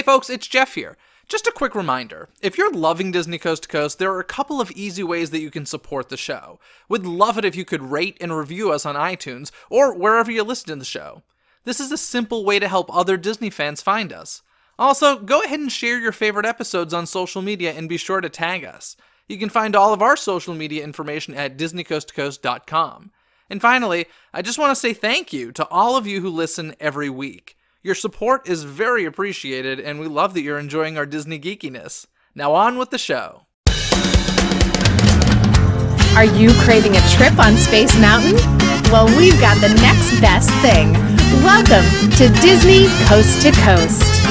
folks, it's Jeff here. Just a quick reminder, if you're loving Disney Coast to Coast, there are a couple of easy ways that you can support the show. We'd love it if you could rate and review us on iTunes, or wherever you listen to the show. This is a simple way to help other Disney fans find us. Also, go ahead and share your favorite episodes on social media and be sure to tag us. You can find all of our social media information at DisneyCoastToCoast.com. And finally, I just want to say thank you to all of you who listen every week. Your support is very appreciated, and we love that you're enjoying our Disney geekiness. Now on with the show. Are you craving a trip on Space Mountain? Well, we've got the next best thing. Welcome to Disney Coast to Coast.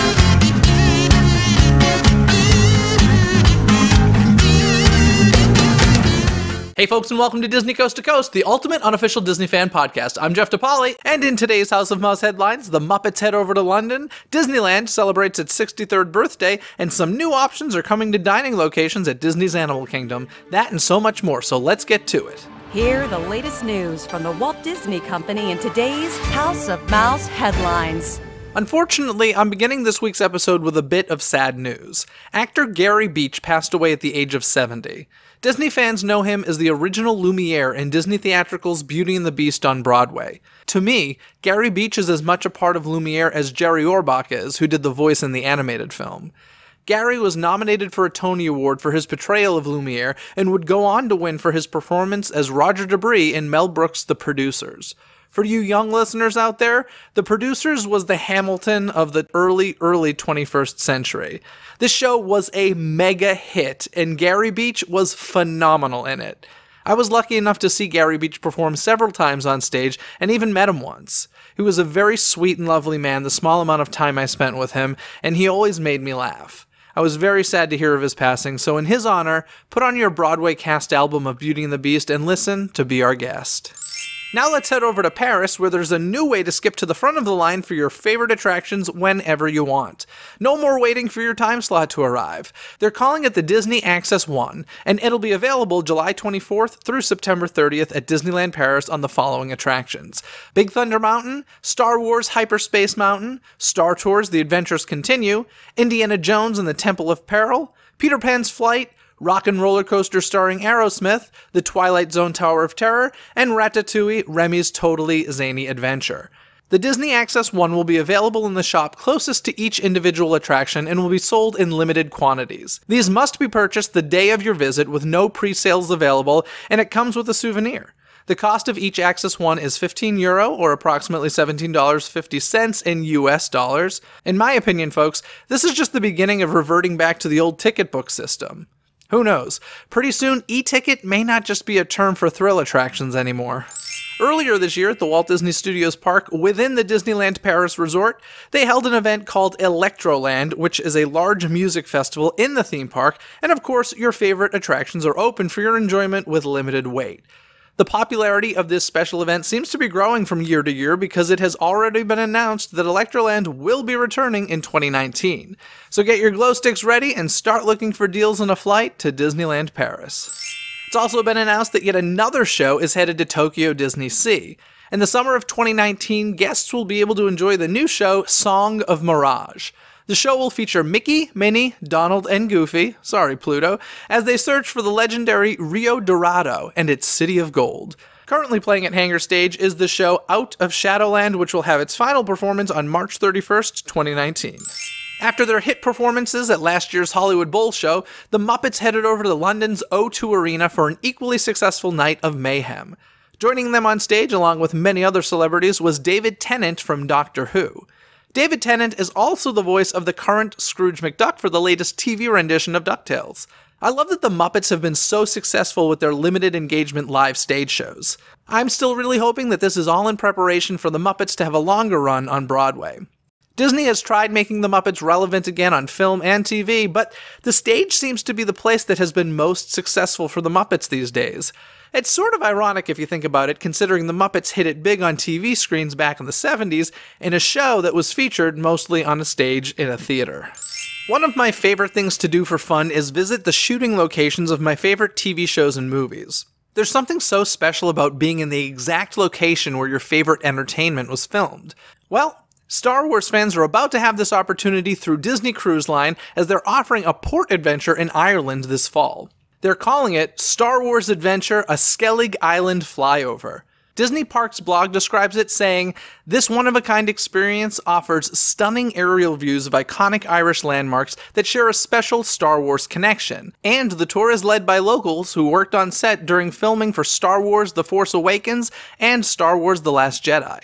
Hey folks, and welcome to Disney Coast to Coast, the ultimate unofficial Disney fan podcast. I'm Jeff DePaoli, and in today's House of Mouse headlines, the Muppets head over to London, Disneyland celebrates its 63rd birthday, and some new options are coming to dining locations at Disney's Animal Kingdom. That and so much more, so let's get to it. Hear the latest news from the Walt Disney Company in today's House of Mouse headlines. Unfortunately, I'm beginning this week's episode with a bit of sad news. Actor Gary Beach passed away at the age of 70. Disney fans know him as the original Lumiere in Disney Theatrical's Beauty and the Beast on Broadway. To me, Gary Beach is as much a part of Lumiere as Jerry Orbach is, who did the voice in the animated film. Gary was nominated for a Tony Award for his portrayal of Lumiere and would go on to win for his performance as Roger Debris in Mel Brooks' The Producers. For you young listeners out there, The Producers was the Hamilton of the early 21st century. This show was a mega hit, and Gary Beach was phenomenal in it. I was lucky enough to see Gary Beach perform several times on stage, and even met him once. He was a very sweet and lovely man the small amount of time I spent with him, and he always made me laugh. I was very sad to hear of his passing, so in his honor, put on your Broadway cast album of Beauty and the Beast and listen to Be Our Guest. Now let's head over to Paris, where there's a new way to skip to the front of the line for your favorite attractions whenever you want. No more waiting for your time slot to arrive. They're calling it the Disney Access One, and it'll be available July 24th through September 30th at Disneyland Paris on the following attractions: Big Thunder Mountain, Star Wars Hyperspace Mountain, Star Tours The Adventures Continue, Indiana Jones and the Temple of Peril, Peter Pan's Flight, Rock and Roller Coaster starring Aerosmith, The Twilight Zone Tower of Terror, and Ratatouille, Remy's Totally Zany Adventure. The Disney Access One will be available in the shop closest to each individual attraction and will be sold in limited quantities. These must be purchased the day of your visit with no pre-sales available, and it comes with a souvenir. The cost of each Access One is €15, or approximately $17.50 in US dollars. In my opinion, folks, this is just the beginning of reverting back to the old ticket book system. Who knows? Pretty soon, e-ticket may not just be a term for thrill attractions anymore. Earlier this year at the Walt Disney Studios Park within the Disneyland Paris resort, they held an event called Electro Land, which is a large music festival in the theme park, and of course, your favorite attractions are open for your enjoyment with limited wait. The popularity of this special event seems to be growing from year to year because it has already been announced that Electroland will be returning in 2019. So get your glow sticks ready and start looking for deals on a flight to Disneyland Paris. It's also been announced that yet another show is headed to Tokyo DisneySea. In the summer of 2019, guests will be able to enjoy the new show Song of Mirage. The show will feature Mickey, Minnie, Donald, and Goofy, sorry Pluto, as they search for the legendary Rio Dorado and its City of Gold. Currently playing at Hangar Stage is the show Out of Shadowland, which will have its final performance on March 31st, 2019. After their hit performances at last year's Hollywood Bowl show, the Muppets headed over to London's O2 Arena for an equally successful night of mayhem. Joining them on stage, along with many other celebrities, was David Tennant from Doctor Who. David Tennant is also the voice of the current Scrooge McDuck for the latest TV rendition of DuckTales. I love that the Muppets have been so successful with their limited engagement live stage shows. I'm still really hoping that this is all in preparation for the Muppets to have a longer run on Broadway. Disney has tried making the Muppets relevant again on film and TV, but the stage seems to be the place that has been most successful for the Muppets these days. It's sort of ironic if you think about it, considering the Muppets hit it big on TV screens back in the 70s in a show that was featured mostly on a stage in a theater. One of my favorite things to do for fun is visit the shooting locations of my favorite TV shows and movies. There's something so special about being in the exact location where your favorite entertainment was filmed. Well, Star Wars fans are about to have this opportunity through Disney Cruise Line as they're offering a port adventure in Ireland this fall. They're calling it Star Wars Adventure: A Skellig Island Flyover. Disney Parks blog describes it saying, "This one-of-a-kind experience offers stunning aerial views of iconic Irish landmarks that share a special Star Wars connection, and the tour is led by locals who worked on set during filming for Star Wars The Force Awakens and Star Wars The Last Jedi.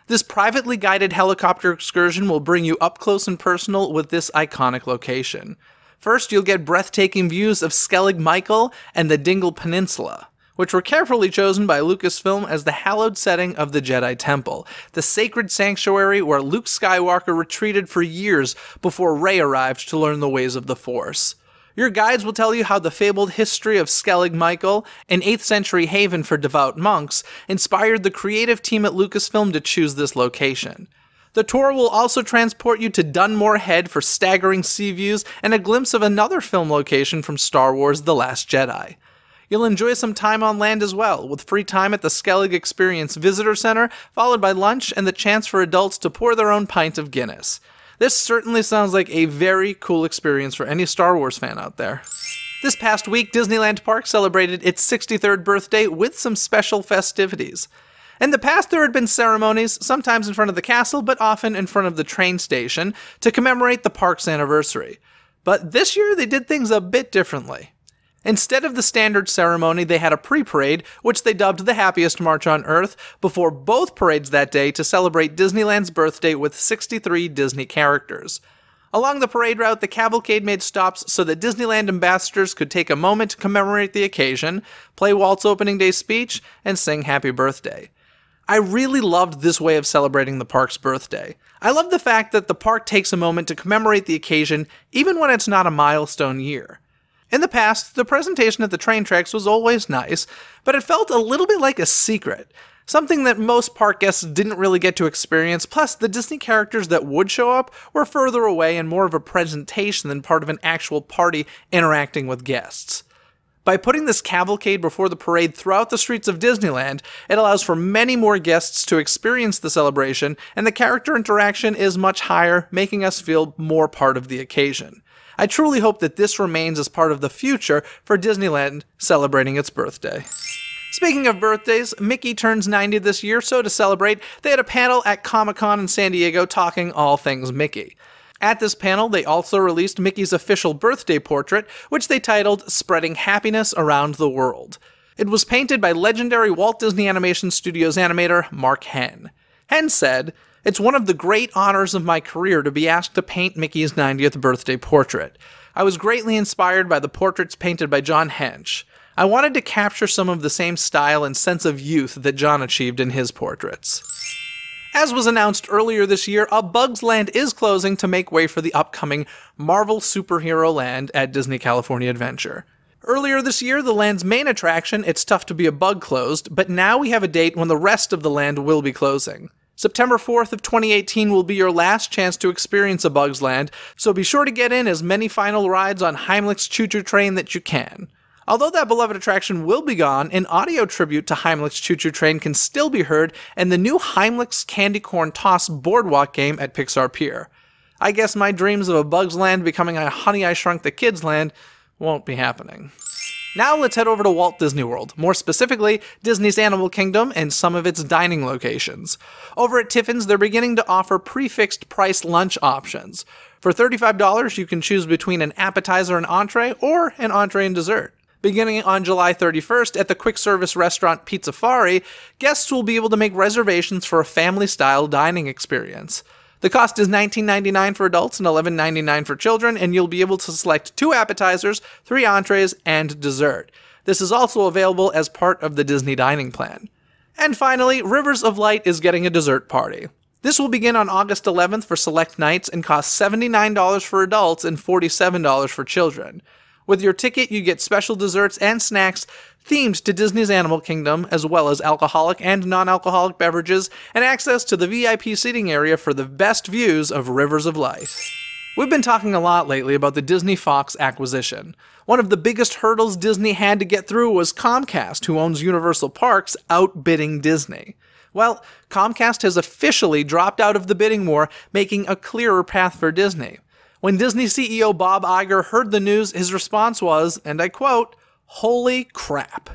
This privately guided helicopter excursion will bring you up close and personal with this iconic location. First, you'll get breathtaking views of Skellig Michael and the Dingle Peninsula, which were carefully chosen by Lucasfilm as the hallowed setting of the Jedi Temple, the sacred sanctuary where Luke Skywalker retreated for years before Rey arrived to learn the ways of the Force. Your guides will tell you how the fabled history of Skellig Michael, an 8th century haven for devout monks, inspired the creative team at Lucasfilm to choose this location. The tour will also transport you to Dunmore Head for staggering sea views and a glimpse of another film location from Star Wars The Last Jedi. You'll enjoy some time on land as well, with free time at the Skellig Experience Visitor Center, followed by lunch and the chance for adults to pour their own pint of Guinness. This certainly sounds like a very cool experience for any Star Wars fan out there. This past week, Disneyland Paris celebrated its 63rd birthday with some special festivities. In the past, there had been ceremonies, sometimes in front of the castle, but often in front of the train station, to commemorate the park's anniversary. But this year, they did things a bit differently. Instead of the standard ceremony, they had a pre-parade, which they dubbed the Happiest March on Earth, before both parades that day to celebrate Disneyland's birthday with 63 Disney characters. Along the parade route, the cavalcade made stops so that Disneyland ambassadors could take a moment to commemorate the occasion, play Walt's opening day speech, and sing Happy Birthday. I really loved this way of celebrating the park's birthday. I love the fact that the park takes a moment to commemorate the occasion, even when it's not a milestone year. In the past, the presentation at the train tracks was always nice, but it felt a little bit like a secret, something that most park guests didn't really get to experience, plus the Disney characters that would show up were further away and more of a presentation than part of an actual party interacting with guests. By putting this cavalcade before the parade throughout the streets of Disneyland, it allows for many more guests to experience the celebration, and the character interaction is much higher, making us feel more part of the occasion. I truly hope that this remains as part of the future for Disneyland celebrating its birthday. Speaking of birthdays, Mickey turns 90 this year, so to celebrate, they had a panel at Comic-Con in San Diego talking all things Mickey. At this panel, they also released Mickey's official birthday portrait, which they titled Spreading Happiness Around the World. It was painted by legendary Walt Disney Animation Studios animator Mark Henn. Henn said, "It's one of the great honors of my career to be asked to paint Mickey's 90th birthday portrait. I was greatly inspired by the portraits painted by John Hench. I wanted to capture some of the same style and sense of youth that John achieved in his portraits." As was announced earlier this year, A Bug's Land is closing to make way for the upcoming Marvel Superhero Land at Disney California Adventure. Earlier this year, the land's main attraction, It's Tough to Be a Bug, closed, but now we have a date when the rest of the land will be closing. September 4th of 2018 will be your last chance to experience A Bug's Land, so be sure to get in as many final rides on Heimlich's Choo Choo Train that you can. Although that beloved attraction will be gone, an audio tribute to Heimlich's Choo Choo Train can still be heard in the new Heimlich's Candy Corn Toss Boardwalk game at Pixar Pier. I guess my dreams of A Bug's Land becoming a Honey, I Shrunk the Kids land won't be happening. Now let's head over to Walt Disney World, more specifically Disney's Animal Kingdom and some of its dining locations. Over at Tiffin's, they're beginning to offer prefixed price lunch options. For $35, you can choose between an appetizer and entree, or an entree and dessert. Beginning on July 31st at the quick-service restaurant Pizzafari, guests will be able to make reservations for a family-style dining experience. The cost is $19.99 for adults and $11.99 for children, and you'll be able to select 2 appetizers, 3 entrees, and dessert. This is also available as part of the Disney Dining Plan. And finally, Rivers of Light is getting a dessert party. This will begin on August 11th for select nights and cost $79 for adults and $47 for children. With your ticket, you get special desserts and snacks themed to Disney's Animal Kingdom, as well as alcoholic and non-alcoholic beverages, and access to the VIP seating area for the best views of Rivers of Light. We've been talking a lot lately about the Disney-Fox acquisition. One of the biggest hurdles Disney had to get through was Comcast, who owns Universal Parks, outbidding Disney. Well, Comcast has officially dropped out of the bidding war, making a clearer path for Disney. When Disney CEO Bob Iger heard the news, his response was, and I quote, "Holy crap."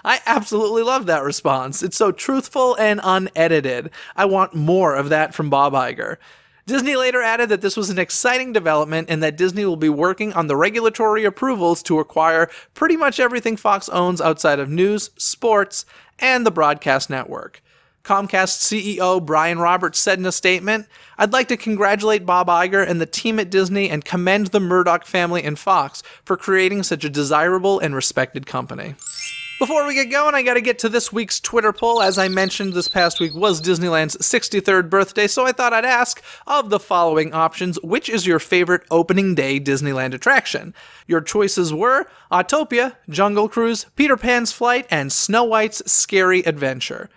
I absolutely love that response. It's so truthful and unedited. I want more of that from Bob Iger. Disney later added that this was an exciting development and that Disney will be working on the regulatory approvals to acquire pretty much everything Fox owns outside of news, sports, and the broadcast network. Comcast CEO Brian Roberts said in a statement, "I'd like to congratulate Bob Iger and the team at Disney and commend the Murdoch family and Fox for creating such a desirable and respected company." Before we get going, I gotta get to this week's Twitter poll. As I mentioned, this past week was Disneyland's 63rd birthday, so I thought I'd ask, of the following options, which is your favorite opening day Disneyland attraction? Your choices were Autopia, Jungle Cruise, Peter Pan's Flight, and Snow White's Scary Adventure.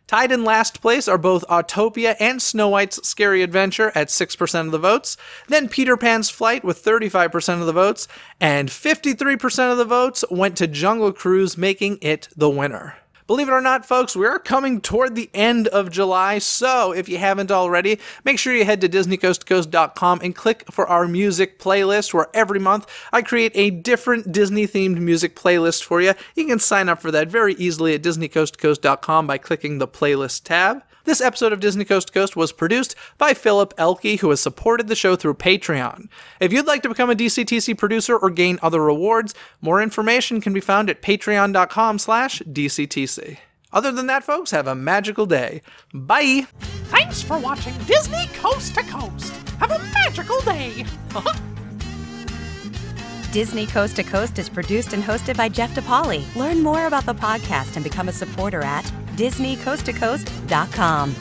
Tied in last place are both Autopia and Snow White's Scary Adventure at 6% of the votes, then Peter Pan's Flight with 35% of the votes, and 53% of the votes went to Jungle Cruise, making it the winner. Believe it or not, folks, we are coming toward the end of July, so if you haven't already, make sure you head to DisneyCoastToCoast.com and click for our music playlist, where every month I create a different Disney-themed music playlist for you. You can sign up for that very easily at DisneyCoastToCoast.com by clicking the playlist tab. This episode of Disney Coast to Coast was produced by Philip Elke, who has supported the show through Patreon. If you'd like to become a DCTC producer or gain other rewards, more information can be found at patreon.com/DCTC. Other than that, folks, have a magical day. Bye! Thanks for watching Disney Coast to Coast. Have a magical day. Disney Coast to Coast is produced and hosted by Jeff DePaoli. Learn more about the podcast and become a supporter at DisneyCoastToCoast.com.